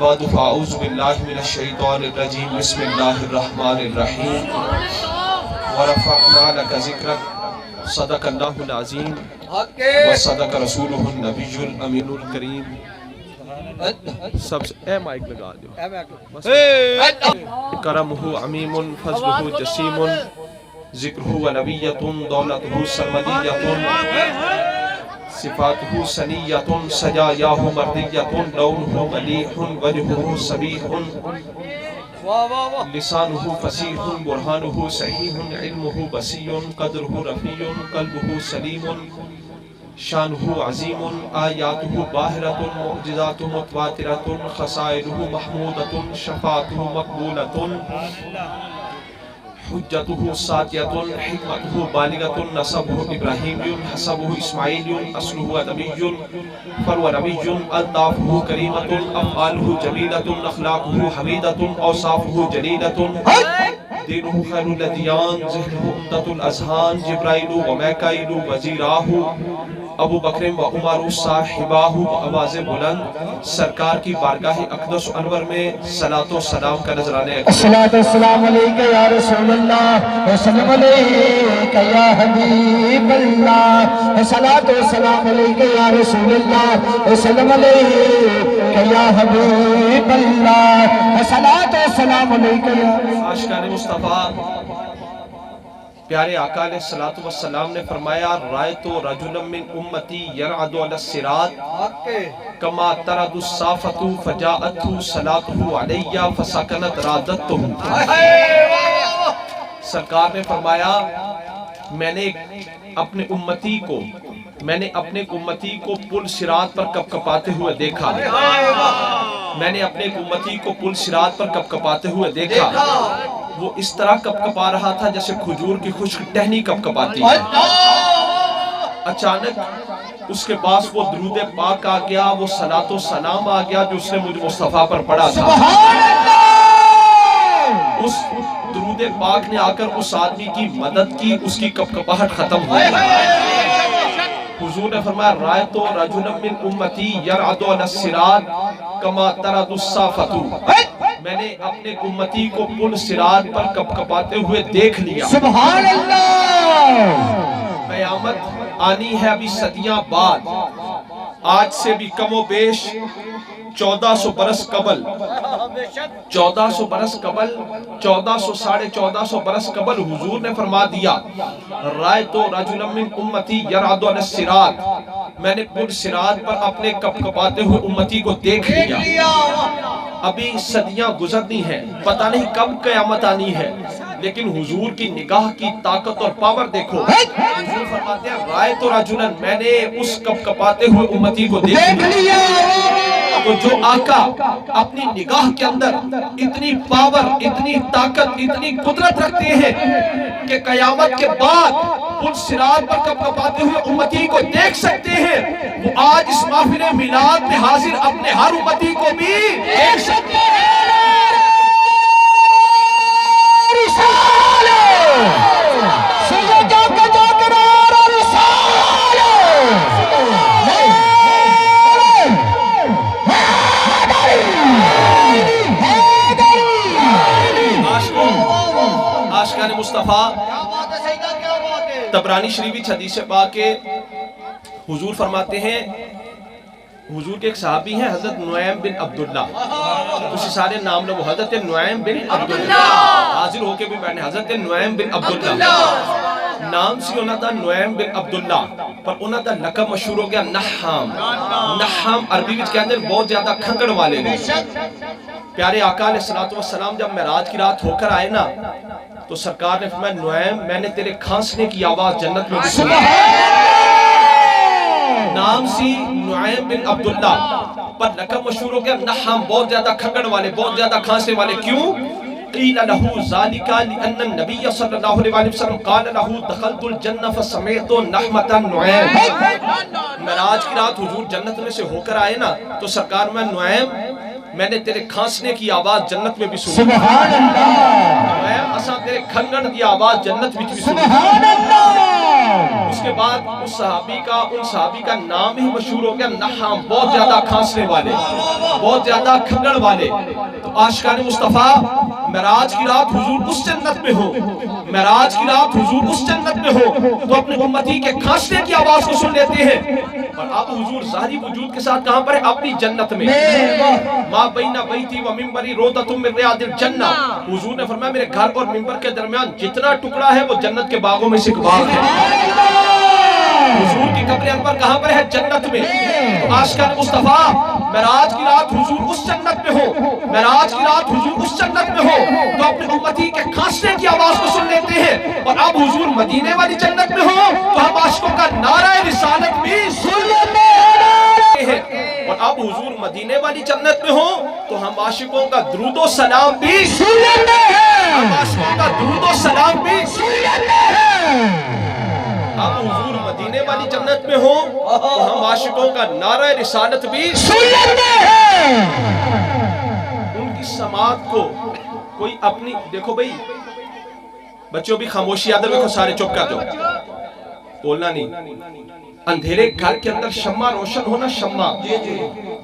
بعد فاعوذ باللہ من الشیطان الرجیم بسم اللہ الرحمن الرحیم ورفعنا لک ذکرک صدق اللہ العظیم وصدق رسولہ النبی الامین الکریم. سب سے اے مائک لگا دو. کرمہ عمیم فضلہ جسیم ذکرہ نبیۃ دولتہ سرمدیۃ صفاتہ سنیۃ سجایاہ مردیۃ لونہ ملیح وجہہ صبیح لسانہ فصیح برہانہ صحیح علمہ بصیر قدرہ رفیع قلبہ سلیم شانہ عظیم آیاتہ باہرۃ معجزاتہ متواترۃ خصائلہ محمودۃ شفاعتہ مقبولۃ حجتہ ساتیۃ حکمتہ بالغۃ نسبہ ابراہیمی حسبہ اسماعیلی اصلہ ادمی فروہ نبی الطافہ کریمۃ افعالہ جمیلۃ اخلاقہ حمیدۃ اوصافہ جلیلۃ دینہ خیر الادیان ذہنہ عمدۃ الاذہان جبرائیل و میکائیل وزیراہ ابو بکر و عمر صاحباہ آواز بلند. سرکار کی بارگاہ اقدس و انور میں صلاۃ و سلام کا نذرانے. الصلاۃ والسلام علیکہ یا رسول اللہ وسلام علیکہ یا حبیب اللہ. الصلاۃ والسلام علیکہ یا رسول اللہ وسلام علیکہ یا حبیب اللہ. الصلاۃ والسلام علیکہ یا عاشقان مصطفیٰ پیارے آقا علیہ السلام نے فرمایا رأیت رجلا من امتی یرعد علی الصراط کما ترد الصافۃ فجاءتہ صلاۃہ علی فسکنت رادتہ. سرکار نے فرمایا میں نے اپنے امتی کو پل صراط پر کپکپاتے ہوئے دیکھا. میں نے اپنے امتی کو پل صراط پر کپکپاتے ہوئے دیکھا. وہ اس طرح کپکپا رہا تھا جیسے کھجور کی خشک ٹہنی کپکپاتی ہے. اچانک اس کے پاس وہ درود پاک آ گیا, وہ صلاۃ و سلام آ گیا جو اس نے مجھ مصطفیٰ پر پڑھا تھا. اس درود پاک نے آ کر اس آدمی کی مدد کی, اس کی کپکپاہٹ ختم ہو گئی. حضور نے فرمایا رأیت رجلا من امتی یرعد علی الصراط کما ترد الصافۃ. میں نے اپنے امتی کو پل صراط پر کپکپاتے ہوئے دیکھ لیا. سبحان اللہ. قیامت آنی ہے ابھی صدیاں بعد, آج سے بھی کم و بیش 1400 برس قبل 1400 برس قبل 1400 برس قبل حضور نے فرما دیا رأیت رجلا من امتی یرعد علی الصراط. میں نے پل صراط پر اپنے کپکپاتے ہوئے امتی کو دیکھ لیا. ابھی صدیاں گزرنی ہیں, پتہ نہیں کب قیامت آنی ہے, لیکن حضور کی نگاہ کی طاقت اور پاور دیکھو. حضور فرماتے ہیں رأیت رجلا, میں نے اس کپکپاتے ہوئے امتی کو دیکھ لیا. تو جو آقا اپنی نگاہ کے اندر اتنی پاور, اتنی طاقت, اتنی قدرت رکھتے ہیں کہ قیامت کے بعد پل صراط پر کپکپاتے ہوئے امتی کو دیکھ سکتے ہیں, وہ آج اس محفل میلاد میں حاضر اپنے ہر امتی کو بھی دیکھ سکتے ہیں. عاشقان مصطفیٰ طبرانی شریف حدیث پاک کے حضور فرماتے ہیں, حضور کے ایک صحابی ہیں حضرت نعیم بن عبداللہ. اسی سارے نام لو, حضرت نعیم بن عبداللہ حاضر ہو کے بھی بیٹھے. حضرت نعیم بن عبداللہ نام سی ہونا تھا نعیم بن عبداللہ, پر ہونا تھا لقب مشہور ہو گیا نحام. نحام عربی وچ کہندے بہت زیادہ کھنگڑ والے نے. پیارے آقا علیہ السلام جب معراج کی رات ہو کر آئے نا, تو سرکار نے فرمایا نعیم میں نے تیرے کھانسنے کی آواز جنت میں بھی سنی. نام سی نعیم بن عبداللہ, پر لقب مشہور ہو گیا نحام, بہت زیادہ کھنگڑ والے, بہت زیادہ کھانسنے والے. کیوں؟ قیل لہو ذالک لأن النبی صلی اللہ علیہ وسلم قال لہو دخلت الجنہ فسمعت نحمت نعیم. معراج کی رات حضور جنت میں سے ہو کر آئے نا, تو سرکار میں نعیم میں نے تیرے کھانسنے کی آواز جنت میں بھی سنی. سبحان اللہ. نعیم اساں تیرے کھنگن دی آواز جنت میں بھی سنی. سبحان اللہ. اس کے بعد ان صحابی کا نام ہی مشہور ہو گیا نحام، بہت زیادہ کھانسنے والے، بہت زیادہ کھنگڑ والے۔ تو عاشقان مصطفیٰ معراج کی رات حضور اس جنت میں ہو، معراج کی رات حضور اس جنت میں ہو تو اپنے امتی کے کھانسنے کی آواز کو سن لیتے ہیں۔ اور اب حضور ظاہری وجود کے ساتھ کہاں پر ہے؟ اپنی جنت میں۔ ما بین بیتی و منبری روضۃ من ریاض الجنہ، حضور نے فرمایا میرے گھر اور منبر کے درمیان جتنا ٹکڑا ہے وہ جنت کے باغوں میں سے ایک باغ ہے۔ حضور کی قبر انور کہاں پر ہے؟ جنت میں۔ تو عاشقان مصطفیٰ معراج کی رات حضور اس جنت میں ہو، معراج کی رات حضور اس جنت میں ہو تو اپنے امتی کے کھانسنے کی آواز کو سن لیتے ہیں۔ اور اب حضور مدینے والی جنت میں ہو تو ہم عاشقوں کا نعرہ رسالت بھی سن لیتے ہیں۔ اور اب حضور مدینے والی جنت میں ہو تو ہم عاشقوں کا درود و سلام بھی سن لیتے ہیں، ہم عاشقوں کا درود و سلام بھی سن لیتے ہیں۔ اب حضور مدینے والی جنت میں ہو تو ہم عاشقوں کا نعرہ رسالت بھی سن لیتے ہیں۔ ان کی سماعت کو کوئی اپنی، دیکھو بھئی بچوں بھی خاموشی آدر میں کو سارے چپ کر دو، بولنا نہیں۔ اندھیرے گھر کے اندر شمع روشن ہونا، شمع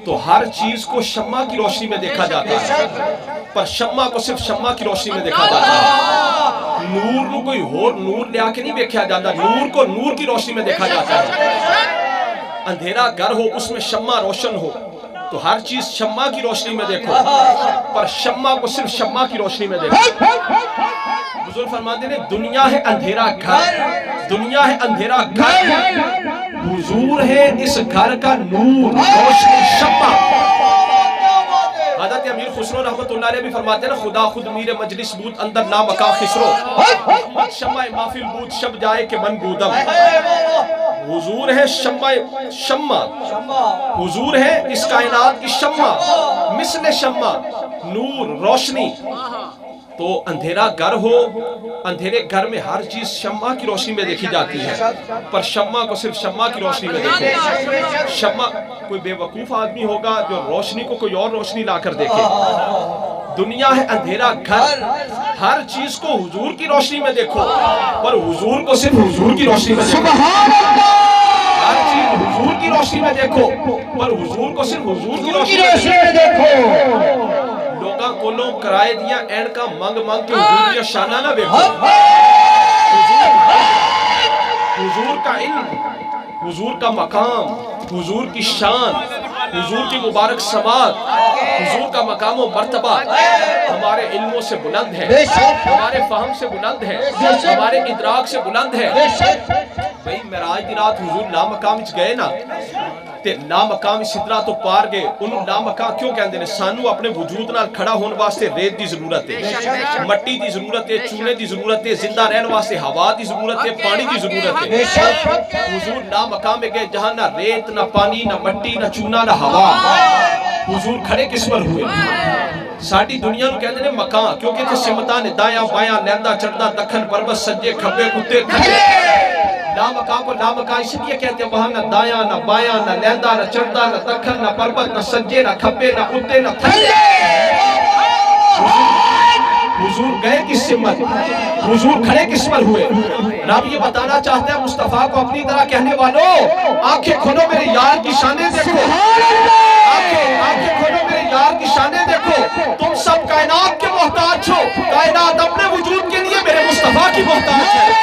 تو ہر چیز کو شمع کی روشنی میں دیکھا جاتا ہے، پر شمع کو صرف شمع کی روشنی میں دیکھا جاتا ہے۔ نور کو کوئی اور نور لے آکے نہیں دیکھا جاتا، نور کو نور کی روشنی میں دیکھا جاتا ہے۔ اندھیرا گھر ہو اس میں شمع روشن ہو تو ہر چیز شمع کی روشنی میں دیکھو، پر شمع کو صرف شمع کی روشنی میں دیکھو۔ بزرگ فرماتے ہیں دنیا ہے اندھیرا گھر، دنیا ہے اندھیرا گھر، حضور ہے اس گھر کا نور، روشنی، شمع۔ حضرت امیر خسرو رحمت اللہ علیہ بھی فرماتے ہیں خدا خود میر مجلس بود اندر نامکا خسرو، شمع محفل بود شب جائے کہ من بودم۔ حضور ہے شمع، حضور ہے اس کائنات کی شمع، مثل شمع، نور، روشنی۔ تو اندھیرا گھر ہو، اندھیرے گھر میں ہر چیز شمع کی روشنی میں دیکھی جاتی ہے، پر شمع کو صرف شمع کی روشنی میں دیکھو۔ شمع، کوئی بے وقوف آدمی ہوگا جو روشنی کو کوئی اور روشنی لا کر دیکھے۔ دنیا ہے اندھیرا گھر، ہر چیز کو حضور کی روشنی میں دیکھو، پر حضور کو صرف حضور کی روشنی میں دیکھو۔ ہر چیز حضور کی روشنی میں دیکھو، پر حضور کو صرف حضور کی روشنی میں دیکھو۔ لوگاں کولوں کرائے دیا اینڈ کا منگ منگ کے حضور کی شانہ نہ بیکھو۔ حضور کا علم، حضور کا مقام، حضور کی شان، حضور کی مبارک سماعت، حضور کا مقام و مرتبہ ہمارے علموں سے بلند ہے، ہمارے فہم سے بلند ہے، ہمارے ادراک سے بلند ہے۔ بھئی معراج دی رات حضور لامقام اچ گئے نا تے لامقام سدرہ تو پار گئے، انہوں لامقام کیوں کہندے نے؟ سانو اپنے وجود نال کھڑا ہونے واسطے ریت دی ضرورت ہے، مٹی دی ضرورت ہے، چونے دی ضرورت ہے، زندہ رہن واسطے ہوا دی ضرورت ہے، پانی دی ضرورت ہے۔ حضور لامقام میں گئے جہاں نہ ریت، نہ پانی، نہ مٹی، نہ چونا، نہ ہوا۔ حضور کھڑے کس پر ہوئے؟ ساڑی دنیا نو کہندے نے مکان، کیونکہ تھے سمتان دایاں بایاں لیندہ چڑھدہ دکھن پربت سجے کھبے کتے تھے۔ لامکان کو لامکان اس لیے کہتے ہیں وہاں نہ دایاں نہ بایاں نہ لیندہ نہ چڑھدہ نہ دکھن نہ پربت نہ سجے نہ کھبے نہ کتے نہ تھلے۔ حضور گئے کس سمت؟ حضور کھڑے کس پر ہوئے؟ رب یہ بتانا چاہتے ہیں مصطفیٰ کو اپنی طرح کہنے والوں آنکھیں کھولو میرے یار کی شانیں دیکھو، آنکھیں کھولو میرے یار کی شانیں دیکھو۔ تم سب کائنات کے محتاج ہو، کائنات اپنے وجود کے لیے میرے مصطفیٰ کی محتاج ہے۔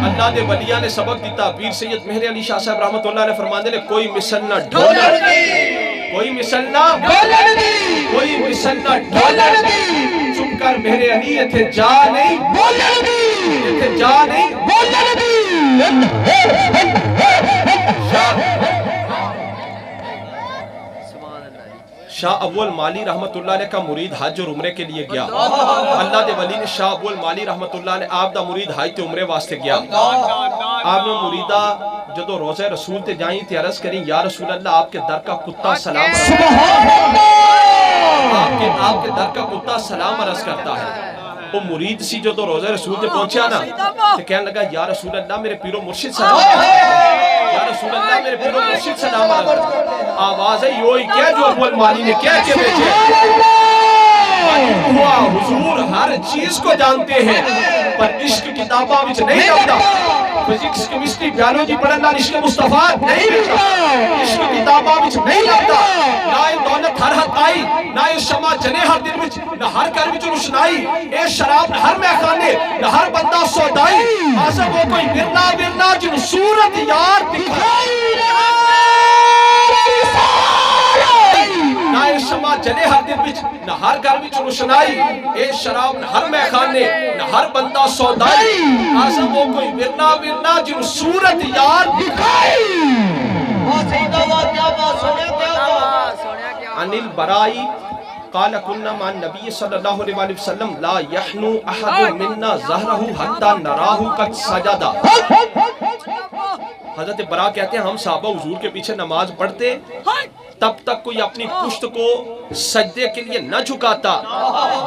اللہ دے ولیہ نے سبق دیتا، پیر سید مہر علی شاہ صاحب رحمت اللہ نے فرمانے لے کوئی مثل نہ ڈھولر دی، کوئی مثل نہ ڈھولر دی، کوئی مثل نہ ڈھولر دی۔ چپ کر مہر علی یہ تھے جا نہیں بولر دی، یہ تھے جا نہیں بولر دی۔ شاہ اول مالی رحمت اللہ علیہ کا مرید حج اور عمرے کے لیے گیا، اللہ دے ولی نے شاہ اول مالی رحمت اللہ علیہ آپ دا مرید حج تے عمرے واسطے گیا۔ آپ نے مریدہ جدو روزہ رسول تے جائیں تے عرض کریں یا رسول اللہ آپ کے در کا کتا سلام عرض کرتا ہے، آپ کے در کا کتا سلام عرض کرتا ہے۔ وہ مرید سی جو تو روزہ رسول تے پہنچیا نا تے کہنے لگا یا رسول اللہ میرے پیرو مرشد سلام یا رسول اللہ میرے پیرو مرشد سلام آواز ہے یوئی کیا جو ابو المانی نے کیا کہ بیچے ہوا حضور ہر چیز کو جانتے ہیں پر عشق کتابہ وچ نہیں لگتا فزکس کیمسٹری بیالوجی پڑھنا عشق مصطفیٰ نہیں ملتا عشق کتابہ وچ نہیں لگتا نہ دولت ہر حد آئی نہ شمع جنے ہر دن وچ نہ ہر گھر وچ روشنائی اے شراب ہر میخانے نہ ہر بندہ سودائی آسا وہ کوئی ورنا جن صورت یار دکھائی نہ شمع جنے ہر دن وچ نہ ہر گھر وچ روشنائی اے شراب نہ ہر میخانے نہ ہر بندہ سودائی آسا وہ کوئی ورنا جن صورت یار دکھائی عن البرائی قال كنا مع النبي صلى الله عليه وسلم لا يحنو احد منا ظهره حتى نراه قد سجد حضرت برا کہتے ہیں ہم صحابہ حضور کے پیچھے نماز پڑھتے تب تک کوئی اپنی پشت کو سجدے کے لیے نہ جھکاتا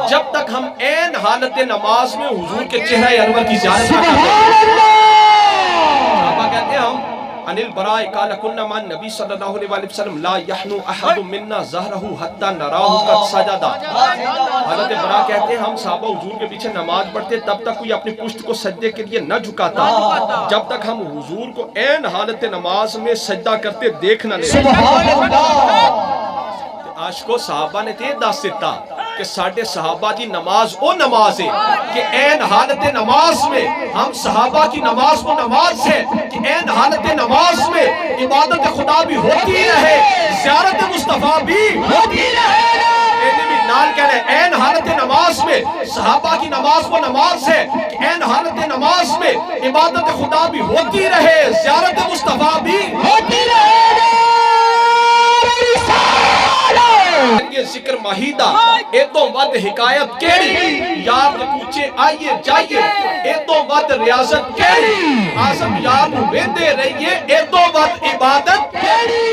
جب تک ہم عین حالت نماز میں حضور کے چہرہ انور کی زیارت نہ کرتے صحابہ کہتے ہیں ہم عن البراء قال كنا مع النبي صلى الله عليه وسلم لا يحنو احد منا ظهره حتى نراه قد سجد حضرت برا کہتے ہیں ہم صحابہ حضور کے پیچھے نماز پڑھتے تب تک کوئی اپنی پشت کو سجدے کے لیے نہ جھکاتا جب تک ہم حضور کو عین حالت نماز میں سجدہ کرتے دیکھ نہ لیں سبحان اللہ عاشقو صحابہ نے تے دس دیتا کہ ساڑھے صحابہ دی نماز او نماز ہے کہ عین حالت نماز میں ہم صحابہ کی نماز وہ نماز ہے کہ عین حالت نماز میں عبادت خدا بھی ہوتی رہے زیارت مصطفیٰ بھی ہوتی رہے نال کہہ رہے عین حالت نماز میں صحابہ کی نماز وہ نماز ہے کہ عین حالت نماز میں عبادت خدا بھی ہوتی رہے زیارت مصطفیٰ بھی ہوتی رہے یہ ذکر مہیدہ ایتوں ود حکایت کیڑی یار نے پوچھے آئیے جائیے ایتوں ود ریاضت کیڑی آزم یار نو ویندے رہیے ایتوں ود عبادت کیڑی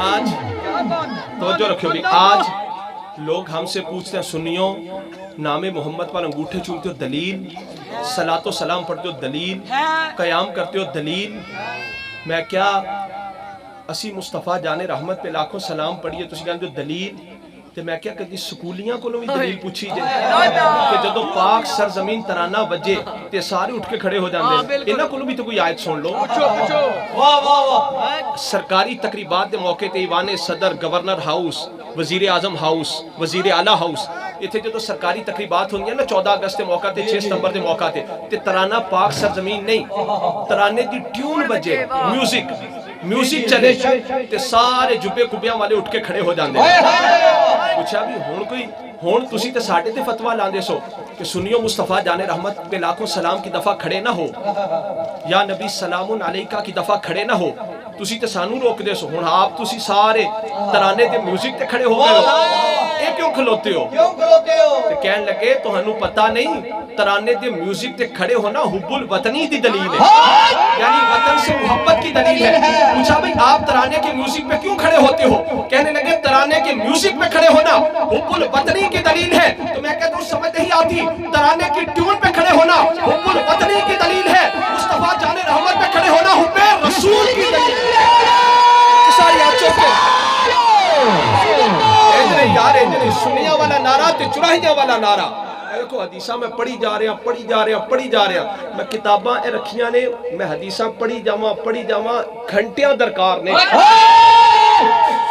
آج توجہ رکھو بھی آج لوگ ہم سے پوچھتے ہیں سنیوں نام محمد پر انگوٹھے چومتے ہو دلیل صلاۃ و سلام پڑھتے ہو دلیل قیام کرتے ہو دلیل میں کیا اسی مصطفیٰ جانے رحمت پہ لاکھوں سلام پڑھیے تو سکھانے جو دلیل تے میں کیا کہتی سکولیاں کو بھی دلیل پوچھی جائے کہ جدو پاک سرزمین ترانہ وجے تے سارے اٹھ کے کھڑے ہو جاندے انہاں کو بھی تو کوئی آیت سن لو سرکاری تقریبات دے موقع تے ایوان صدر گورنر ہاؤس وزیر اعظم ہاؤس وزیر اعلیٰ ہاؤس اتھے جو سرکاری تقریبات ہوں گے نا 14 اگست دے موقع تے 6 ستمبر دے موقع تے ترانہ پاک سرزمین نہیں ترانے دی ٹیون بجے میوزک چلے تے سارے جبے کبیاں والے اٹھ کے کھڑے ہو جاندے پوچھا بھی ہون تسی تے ساڑھے تے فتوہ لاندے سو کہ سنیو مصطفیٰ جانے رحمت پہ لاکھوں سلام کی دفعہ کھڑے نہ ہو یا نبی سلام علیکہ کی دفعہ کھڑے نہ ہو تسی تے سانو روک دے سو ہون آپ تسی سارے ترانے تے میوزک تے کھڑے ہو گئے ہو اے کیوں کھلوتے ہو تے کہن لگے تو ہنو پتہ نہیں ترانے تے میوزک تے کھڑے ہونا حب الوطنی دی دلیل ہے یعنی وطن سے محبت کی دلیل ہے پوچھا بھئی آپ ترانے کے میوزک پہ کیوں کھڑے ہوتے ہو کہنے لگے ترانے کے میوزک پہ کھڑے ہونا حب الوطنی کی دلیل ہے تو میں کہتا ہوں سمجھ نہیں آتی ترانے کی ٹیون پہ کھڑے ہونا حب الوطنی کی دلیل ہے مصطفیٰ جانے رحمت پہ کھڑے ہونا حب رسول کی دلیل ہے ساری آنچوں کے ایجنے یار ایجنے سنیاں والا نعرہ تے چراہیاں والا نعرہ دیکھو حدیثہ میں پڑھی جا رہے ہیں میں کتاباں اے رکھیاں نے میں حدیثہ پڑھی جاواں گھنٹیاں درکار نے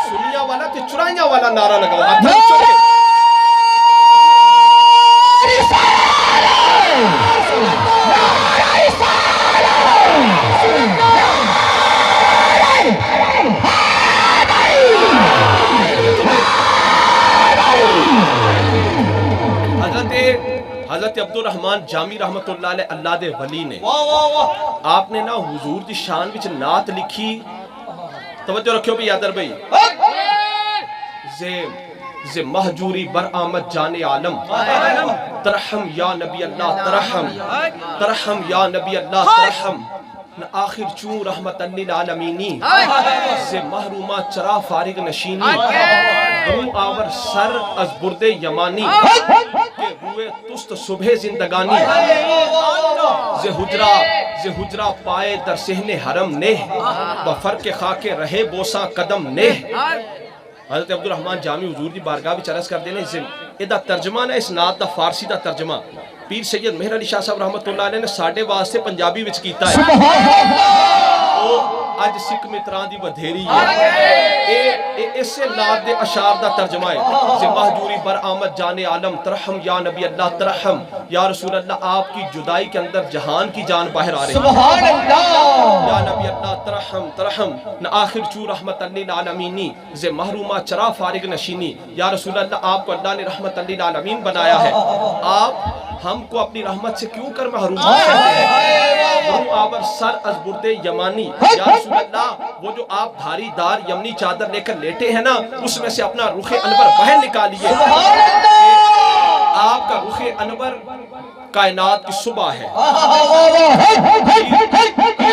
سنیاں والا تے چراہیاں والا نعرہ لگاؤ ہاتھاں چوکے حضرت عبدالرحمن جامی رحمت اللہ علیہ اللہ دے ولی نے آپ نے نا حضور دی شان وچ نعت لکھی توجہ رکھیو بھی یادر بھئی زِ محجوری برآمد جان عالم ترحم یا نبی اللہ ترحم یا نبی اللہ ترحم نہ آخر چوں رحمت للعالمینی سے محرومہ چرا فارغ نشینی دوں آور سر از برد یمانی کہ ہوئے تست صبح زندگانی زِ حجرہ پائے در سہن حرم نے بفرق خاک رہے بوساں قدم نے حضرت عبدالرحمن جامی حضور دی بارگاہ بھی چرس کر دینے ایدہ ترجمہ نے اس نات دا فارسی دا ترجمہ پیر سید مہر علی شاہ صاحب رحمت اللہ علیہ نے ساڑھے واسطے پنجابی وچ کیتا ہے وہ آج سکھ متران دی بدھیری ہے اس سے نات دے اشعار دا ترجمہ ہے سے مہجوری بر آمد جان عالم ترحم یا نبی اللہ ترحم یا رسول اللہ آپ کی جدائی کے اندر جہان کی جان باہر آ رہی سبحان اللہ یا نبی اللہ ترحم ترحم نہ آخر چو رحمت للعالمینی زِ محرومہ چرا فارغ نشینی یا رسول اللہ آپ کو اللہ نے رحمت للعالمین بنایا ہے آپ ہم کو اپنی رحمت سے کیوں کر محروم کرتے ہیں وہ آور سر از برد یمانی یا رسول اللہ وہ جو آپ بھاری دار یمنی چادر لے کر لیٹے ہیں نا اس میں سے اپنا رخ انور باہر نکالیے آپ کا رخ انور کائنات کی صبح ہے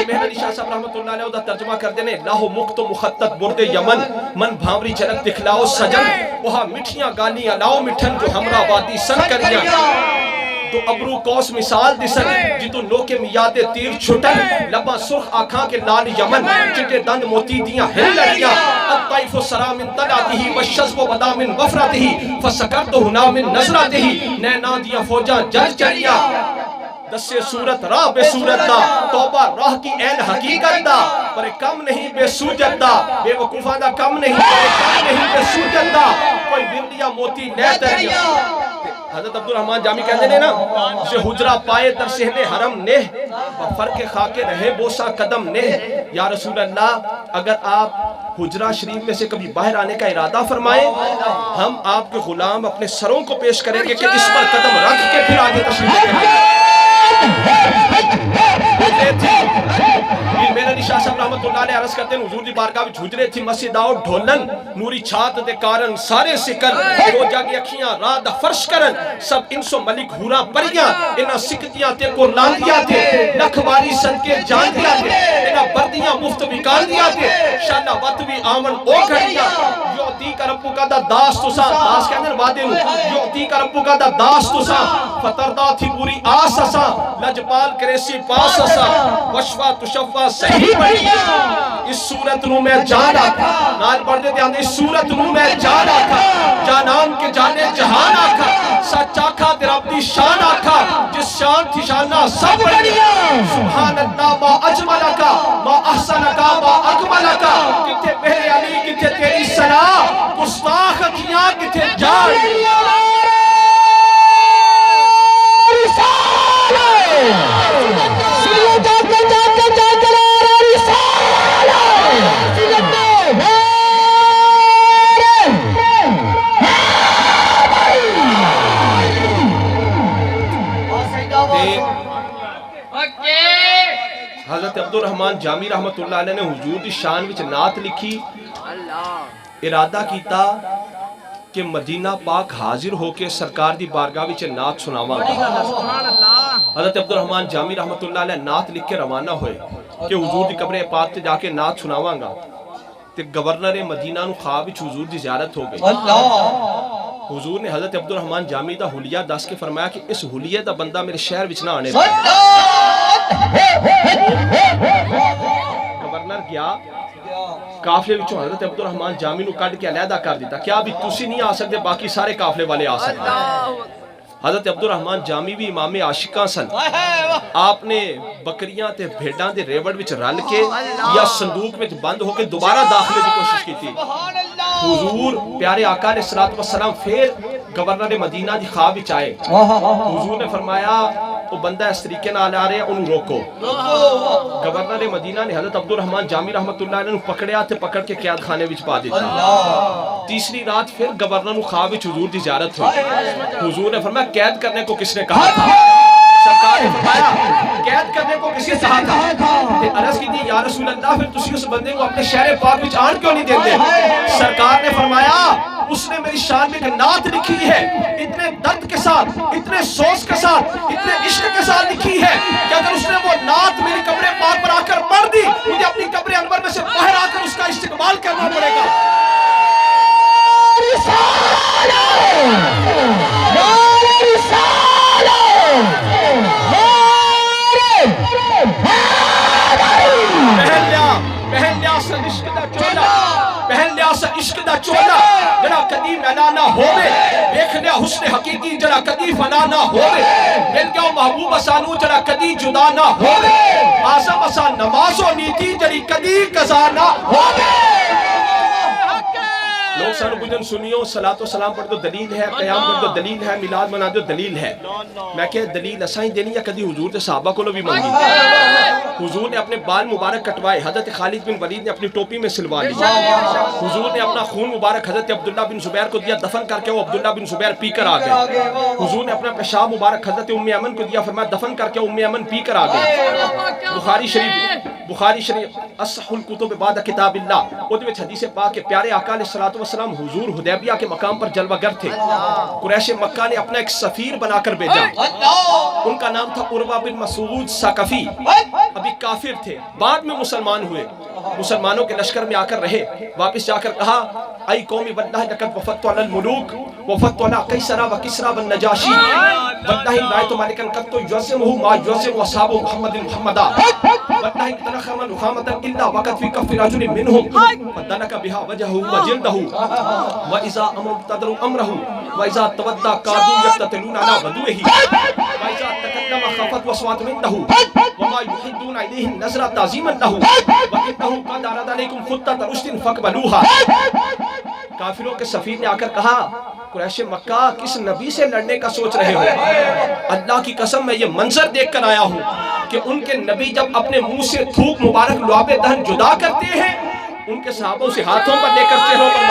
مہر علی شاہ صاحب رحمت اللہ علیہ ترجمہ کر دینے لاہو مقت و مخطط برد یمن من بھامری جھلک دکھلاؤ سجن وہاں مٹھیاں گالیاں لاؤ مٹھن جو ہمراہ بادی سن کریاں تو ابرو کوس مثال دسن جتو لوکے میاد تیر چھٹن لبا سرخ آنکھاں کے لال یمن چٹے دند موتی دیاں ہل لڑیاں الطائف و سرا من طلعته والشذب بدا من وفرته فسکرت ہنا من نظرته نینا دیاں فوجاں جل چڑیاں دسے صورت راہ بے صورت دا توبہ راہ کی این حقیقت دا پر کم نہیں بے سوجت دا بے وقوفہ دا کم نہیں بے سوجت دا کوئی بردیاں موتی لے دریا حضرت عبدالرحمن جامی کہتے ہیں نا زِ حجرہ پائے در سہن حرم نے فرق خاک رہے بوسا قدم نے یا رسول اللہ اگر آپ حجرہ شریف میں سے کبھی باہر آنے کا ارادہ فرمائیں ہم آپ کے غلام اپنے سروں کو پیش کریں گے کہ اس پر قدم رکھ کے پھر آگے تشریف کریں گے میرے علی شاہ صاحب رحمت اللہ علیہ عرض کرتے ہیں حضور دی بارگاہ وچ حجرے تھی مسجد آؤ ڈھولن نوری چھات دے کارن سارے سکر دو جاگی اکھیاں راہ دا فرش کرن سب انسو ملک ہورا پریاں انہاں سکتیاں تے قرلان دیا تے لکھواری سن کے جان دیا تے انہاں بردیاں مفت بکان دیا تے شانہ وطوی آمن او کھڑیاں یعطی کا ربو کا دا داس تو سا داس کہنے وعدے ہوں یعطی کا ربو کا دا داس تو سا فتردہ تھی پوری آس اسا لجپال کریسی پاس اسا وشفا تشفا صحیح پڑھی اس صورت نو میں جان آکھا نال پڑھ دے دیاں اس صورت نو میں جان آکھا جانان کے جانے جہان آکھا سچ آکھا تیرا اپنی شان آکھا جس شان تھی شانہ سب پڑھی سبحان اللہ ما اجملکا ما احسنکا ما اکملکا کتے پہلے علی کتے تیری صلاح گستاخ کیا کتے جان حضرت عبدالرحمن جامی رحمت اللہ علیہ نے حضور دی شان وچ نعت لکھی ارادہ کیتا کہ مدینہ پاک حاضر ہو کے سرکار دی بارگاہ وچ نعت سناواں حضرت عبدالرحمن جامی رحمت اللہ علیہ نعت لکھ کے روانہ ہوئے کہ حضور دی قبر پاک تے جا کے نعت سناواں گا تے گورنر مدینہ نو خواب وچ حضور دی زیارت ہو گئی حضور نے حضرت عبدالرحمن جامی دا حلیہ دس کے فرمایا کہ اس حلیہ دا بندہ میرے شہر وچ نہ آنے گورنر گیا قافلے وچوں حضرت عبدالرحمن جامی نو کڈ کے علیحدہ کر دیتا کیا بھی تسی نہیں آ سکتے باقی سارے قافلے والے آ سکتے حضرت عبدالرحمن جامی بھی امام عاشقاں سن آپ نے بکریاں تے بھیڑاں دے ریوڑ وچ رل کے یا صندوق وچ بند ہو کے دوبارہ داخلے دی کوشش کی تھی حضور پیارے آقا علیہ السلام پھر گورنر مدینہ دی خواب وچ آئے حضور نے فرمایا وہ بندہ اس طریقے نہ آ رہے ہیں انہوں روکو گورنر مدینہ نے حضرت عبدالرحمن جامی رحمت اللہ علیہ نے پکڑیا تے پکڑ کے قید خانے وچ پا دیتا تیسری رات پھر گورنر نو خواب وچ حضور دی زیارت ہوئی حضور نے فرمایا قید کرنے کو کس نے کہا تھا سرکار نے فرمایا قید کرنے کو کس نے کہا تھا تے عرض کی تھی یا رسول اللہ پھر تسی اس بندے کو اپنے شہر پاک وچ آن کیوں نہیں دیتے سرکار نے فرمایا اس نے میری شان میں ایک نعت لکھی ہے اتنے درد کے ساتھ اتنے سوز کے ساتھ اتنے عشق کے ساتھ لکھی ہے کہ اگر اس نے وہ نعت میری قبر پاک پر آ کر دی، مجھے اپنی قبر انور میں سے باہر آ کر اس کا استقبال کرنا پڑے گا۔ پہن لیا سا عشق دا چولا، پہن لیا سا عشق دا چولا، جڑا کدی مینا نہ ہووے، دیکھ لیا حسن حقیقی جڑا کدی فنا نہ ہووے، مل گیا محبوب سانو جڑا کدی جدا نہ ہووے، آزم اسا نماز و نیتی جڑی کدی قضا نہ ہووے۔ لوگ سانو بجن سنیو صلاۃ و سلام پڑھ دو دلیل ہے، قیام پڑھ دو دلیل ہے، میلاد منا دو دلیل ہے۔ میں کہ دلیل اسائیں دینی یا کدی حضور دے صحابہ کو بھی منگی؟ حضور نے اپنے بال مبارک کٹوائے، حضرت خالد بن ولید نے اپنی ٹوپی میں سلوا لی، حضور نے اپنا خون مبارک حضرت عبداللہ بن زبیر کو دیا، دفن کر کے وہ عبداللہ بن زبیر پی کر آ گئے۔ حضور نے اپنا پیشاب مبارک حضرت ام ایمن کو دیا، فرمایا دفن کر کے ام ایمن پی کر آ گئے۔ بخاری شریف اصح الکتب بعد کتاب اللہ، اس میں حدیث پاک کے پیارے آقا علیہ الصلوۃ والسلام حضور حدیبیہ کے مقام پر جلوہ گر تھے۔ قریش مکہ نے اپنا ایک سفیر بنا کر بھیجا، ان کا نام تھا عروہ بن مسعود ثقفی، ابھی کافر تھے، بعد میں مسلمان ہوئے، مسلمانوں کے لشکر میں آ کر رہے، واپس جا کر کہا ای قومی واللہ لقد وفدت علی الملوک وفدت علی قیصر و کسریٰ والنجاشی واللہ رأیت ملکا قط یعظمہ ما یعظم اصحاب محمد محمدا واللہ تنخم نخامة الا وقت فی کف رجل منهم فدنک بها وجهه وجلده واذا امر امره واذا تودع كادوا يقتتلون على بدوه واذا تكلم خفت واصوات منه وما يحدون اليه النظر تعظیما له وانه قد عرض عليكم خطة رشد فاقبلوها۔ کافروں کے سفیر نے آ کر کہا قریش مکہ کس نبی سے لڑنے کا سوچ رہے ہو؟ اللہ کی قسم میں یہ منظر دیکھ کر آیا ہوں کہ ان کے نبی جب اپنے منہ سے تھوک مبارک لعاب دہن جدا کرتے ہیں، ان کے صحابوں سے ہاتھوں پر لے کر چہروں پر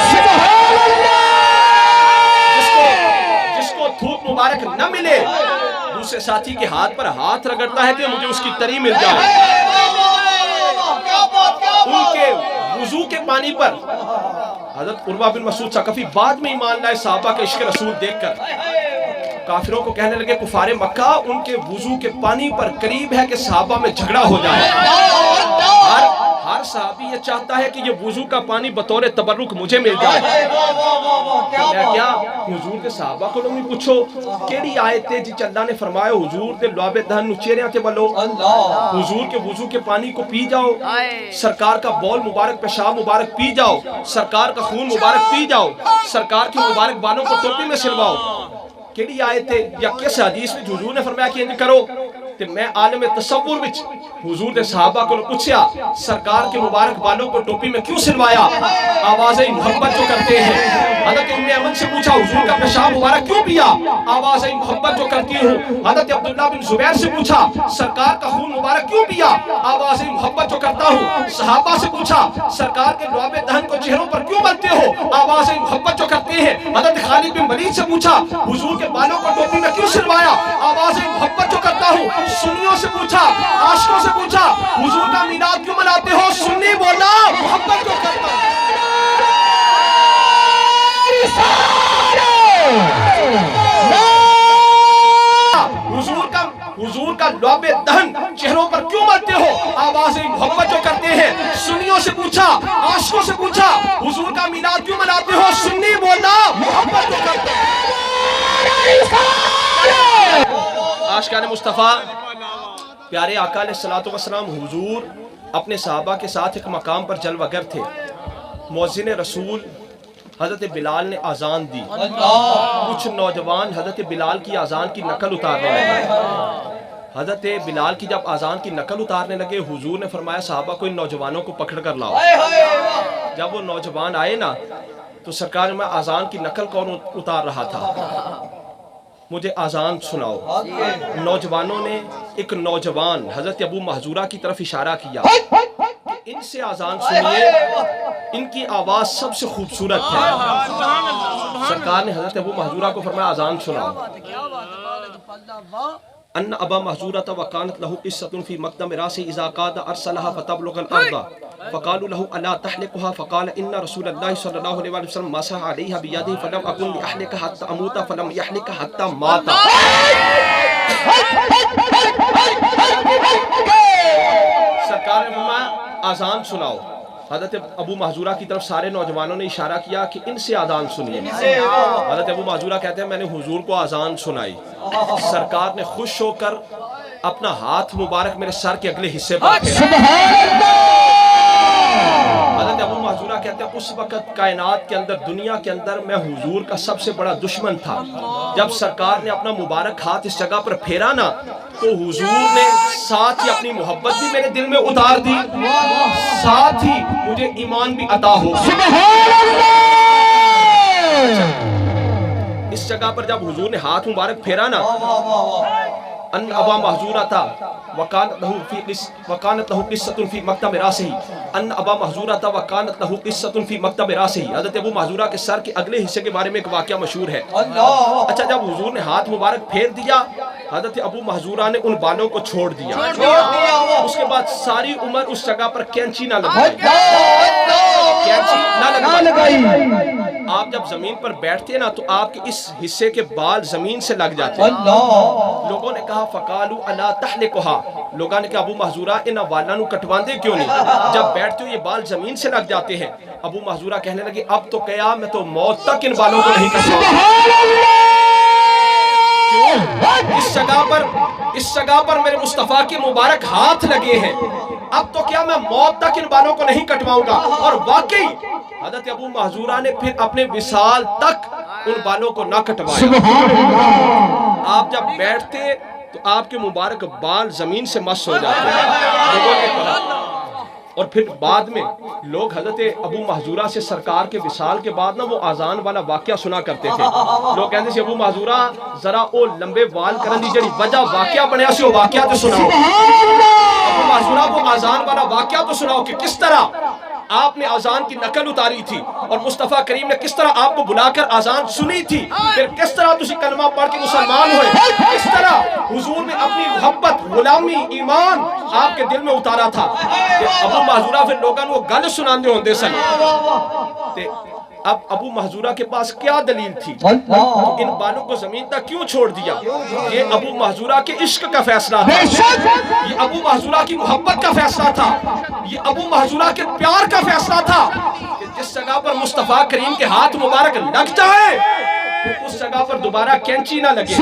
جس کو تھوک مبارک نہ ملے دوسرے ساتھی کے ہاتھ پر ہاتھ رگڑتا ہے کہ مجھے اس کی تری مل جائے۔ ان کے وضو کے پانی پر حضرت عروہ بن مسعود ثقفی بعد میں ایمان لائے صحابہ کے عشق رسول دیکھ کر، کافروں کو کہنے لگے کفار مکہ ان کے وضو کے پانی پر قریب ہے کہ صحابہ میں جھگڑا ہو جائے۔ ہر صحابی یہ چاہتا ہے کہ یہ وضو کا پانی بطور تبرک مجھے مل جائے۔ میں کیا حضور کے صحابہ کو بھی پوچھو کیڑی آیت ہے جس اللہ نے فرمایا حضور دے لعاب دہن نو چہریاں تے ملو، حضور کے وضو کے پانی کو پی جاؤ، سرکار کا بول مبارک پیشاب مبارک پی جاؤ، سرکار کا خون مبارک پی جاؤ، سرکار کی مبارک بالوں کو ٹوپی میں سلواؤ۔ کیڑی آیت ہے یا کس حدیث میں حضور نے فرمایا کہ انج کرو؟ کہ میں عالم تصور وچ حضور نے صحابہ کو پوچھیا سرکار کے مبارک بالوں کو ٹوپی میں کیوں سلوایا؟ آواز محبت جو کرتے ہیں۔ حضرت ام ایمن سے پوچھا حضور کا پیشاب مبارک کیوں پیا؟ آواز محبت جو کرتی ہوں۔ حضرت عبداللہ بن زبیر سے پوچھا سرکار کا خون مبارک کیوں پیا؟ آواز محبت جو کرتا ہوں۔ صحابہ سے پوچھا سرکار کے لعاب دہن کو چہروں پر کیوں ملتے ہو؟ آواز محبت جو کرتے ہیں۔ حضرت خالد بن ولید سے پوچھا حضور کے بالوں کو ٹوپی میں کیوں سلوایا؟ آواز محبت جو کرتا ہوں۔ سنیوں سے پوچھا، عاشقوں سے پوچھا حضور کا میلاد کیوں مناتے ہو؟ سنی بولا محبت جو کرتا ہوں۔ حضور کا لعاب دہن چہروں پر کیوں ملتے ہو؟ آواز محبت جو کرتے ہیں۔ سنیوں سے پوچھا، عاشقوں سے پوچھا حضور کا میلاد کیوں مناتے ہو؟ سنی بولا محبت جو کرتا ہوں۔ عاشقان مصطفیٰ پیارے آقا علیہ الصلوۃ والسلام حضور اپنے صحابہ کے ساتھ ایک مقام پر جلوہ گر تھے۔ مؤذن رسول حضرت بلال نے اذان دی، کچھ نوجوان حضرت بلال کی اذان کی نقل اتارنے لگے۔ حضرت بلال کی جب اذان کی نقل اتارنے لگے حضور نے فرمایا صحابہ کو ان نوجوانوں کو پکڑ کر لاؤ۔ جب وہ نوجوان آئے نا تو سرکار میں اذان کی نقل کون اتار رہا تھا؟ مجھے اذان سناؤ۔ نوجوانوں نے ایک نوجوان حضرت ابو محذورہ کی طرف اشارہ کیا، ان سے اذان سنیے، ان کی آواز سب سے خوبصورت ہے۔ سرکار نے حضرت ابو محذورہ کو فرمایا اذان سناؤ۔ ان ابا محذورة وكانت له قصة في مقدم راسه اذا قاد ارسلها فتبلغ الارض فقالوا له الا تحلقها فقال ان رسول الله صلى الله عليه وسلم مسح عليها بيده فلم اكن لاحلق حتى اموت فلم يحلق حتى مات۔ سرکار نے فرمایا آزان سناؤ. حضرت ابو محذورہ کی طرف سارے نوجوانوں نے اشارہ کیا کہ ان سے آزان سنیے. حضرت ابو محذورہ کہتے ہیں میں نے حضور کو آزان سنائی. سرکار نے خوش ہو کر اپنا ہاتھ مبارک میرے سر کے اگلے حصے پر پھیرا. حضرت ابو محذورہ کہتے ہیں اس وقت کائنات کے اندر دنیا کے اندر میں حضور کا سب سے بڑا دشمن تھا. جب سرکار نے اپنا مبارک ہاتھ اس جگہ پر پھیرا نا تو حضور نے ساتھ ہی اپنی محبت بھی میرے دل میں اتار دی, ساتھ ہی مجھے ایمان بھی عطا ہو. اس جگہ پر جب حضور نے ہاتھ مبارک پھیرا نا ان ابا محذورہ تھا وکانت لہو قصۃ فی مکتب راسہ. ان ابا محذورہ تھا وکانت لہو قصۃ فی مکتب راسہ. حضرت ابو محذورہ کے سر کے اگلے حصے کے بارے میں ایک واقعہ مشہور ہے. اچھا جب حضور نے ہاتھ مبارک پھیر دیا حضرت ابو محذورہ نے ان بالوں کو چھوڑ دیا. اس کے بعد ساری عمر اس جگہ پر کینچی نہ لگائی, کینچی نہ لگائی. آپ جب زمین پر بیٹھتے ہیں نا تو آپ کے اس حصے کے بال زمین سے لگ جاتے ہیں. لوگوں نے کہا فقالو الا تحلقها. لوگوں نے کہا ابو محذورہ ان والاں نو کٹواندے کیوں نہیں, جب بیٹھتے ہو یہ بال زمین سے لگ جاتے ہیں. ابو محذورہ کہنے لگے اب تو کیا میں تو موت تک ان بالوں کو نہیں کٹواؤں. اس جگہ پر میرے مصطفیٰ کے مبارک ہاتھ لگے ہیں, اب تو کیا میں موت تک ان بالوں کو نہیں کٹواؤں گا. اور واقعی حضرت ابو محذورہ نے پھر اپنے وصال تک ان بالوں کو نہ کٹوایا. آپ جب بیٹھتے تو آپ کے مبارک بال زمین سے مس ہو جاتے ہیں. لوگوں نے کہا اور پھر بعد میں لوگ حضرت ابو محذورہ سے سرکار کے وصال کے بعد نا وہ آزان والا واقعہ سنا کرتے تھے. لوگ کہتے تھے ابو محذورہ ذرا او لمبے وال کرن دی جڑی وجہ واقعہ بنیا سی وہ واقعہ تو سناؤ. ابو محذورہ وہ آزان والا واقعہ تو سناؤ کہ کس طرح آپ نے آزان کی نقل اتاری تھی اور مصطفیٰ کریم نے کس طرح آپ کو بلا کر آزان سنی تھی, پھر کس طرح تسی کلمہ پڑھ کے مسلمان ہوئے, کس طرح حضور نے اپنی محبت غلامی ایمان آپ کے دل میں اتارا تھا. ابو محذورہ پھر لوگوں کو گل سناندے ہوندے سن. اب ابو محذورہ کے پاس کیا دلیل تھی, ان بالوں کو زمین تک کیوں چھوڑ دیا؟ یہ ابو محذورہ کے عشق کا فیصلہ تھا, یہ ابو محذورہ کی محبت کا فیصلہ تھا, یہ ابو محذورہ کے پیار کا فیصلہ تھا کہ جس جگہ پر مصطفیٰ کریم کے ہاتھ مبارک لگ جائے پھر اس جگہ پر دوبارہ کینچی نہ لگے.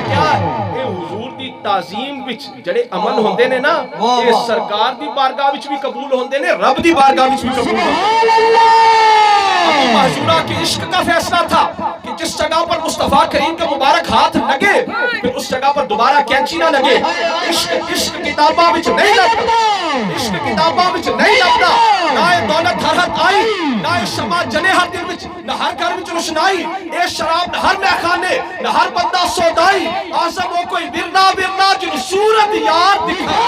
کیا حضور دی تعظیم وچ جڑے عمل ہوندے نے نا یہ سرکار دی بارگاہ وچ بھی قبول ہوندے نے, رب دی بارگاہ وچ بھی قبول ہوندے. ابو محذورہ کے عشق کا فیصلہ تھا کہ جس جگہ پر مصطفیٰ کریم کا مبارک ہاتھ لگے پھر اس جگہ پر دوبارہ کینچی نہ لگے. عشق کتاباں وچ نہیں لگتا, عشق کتاباں وچ نہیں لگتا. نہ دولت ہر حد آئی, نہ شمع جنے ہر دل وچ, نہ ہر گھر وچ روشنائی, اے شراب نہ ہر میخانے, نہ ہر بندہ سودائی. اعظم ہو کوئی ورنا ورنا جن صورت یار دکھا